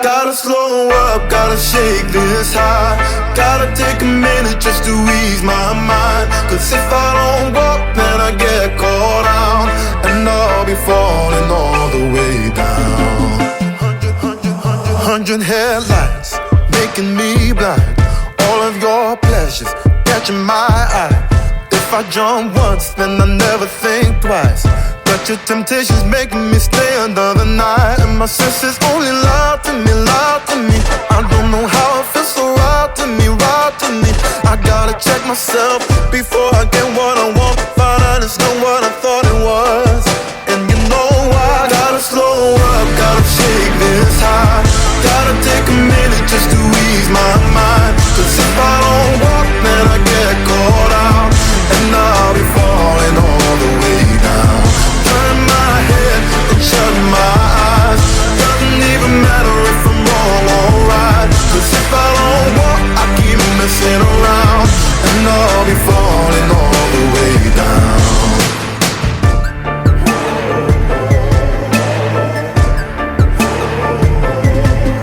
Gotta slow up, gotta shake this high. Gotta take a minute just to ease my mind. Cause if I don't walk, then I get caught out, and I'll be falling all the way down. 100 headlights making me blind. All of your pleasures catching my eye. If I jump once, then I never think twice. But your temptation's making me stay another night, and my senses only lie to me, lie to me. I don't know how it feels so right to me, right to me. I gotta check myself before I get what I want. Find out it's not what I thought it was. And you know why? Gotta slow up, gotta shake this high. Gotta take a minute just to ease my mind. Cause if I don't walk, then I get caught out, and I'll be falling all the way down. Turn my head and shut my eyes. Doesn't even matter if I'm wrong or right. Cause if I don't walk, I keep messing around, and I'll be falling all the way down.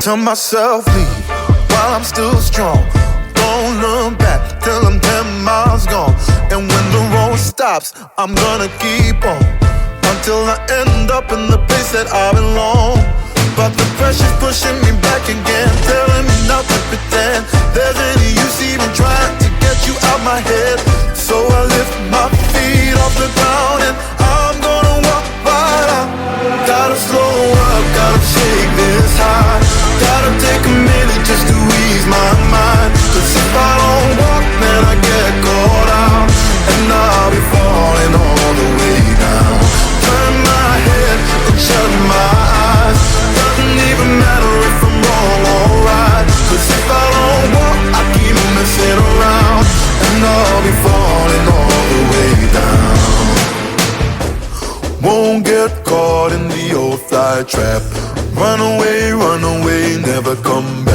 Tell myself leave while I'm still strong. Don't look back till I'm 10 miles gone. And when the road stops, I'm gonna keep on until I end up in the place that I belong. But the pressure's pushing me back again, telling me not to pretend there's any use even trying to get you out my head. So I lift my feet off the ground and I'm gonna walk right out. Gotta slow up, gotta shake this high. Gotta take a minute just to ease my mind. Cause if I don't walk, then I get caught out, and I'll be falling all the way down. Turn my head and shut my eyes. Doesn't even matter if I'm wrong or right. Cause if I don't walk, I keep messing around, and I'll be falling all the way down. Won't get caught in the old fly trap. Run away, never come back.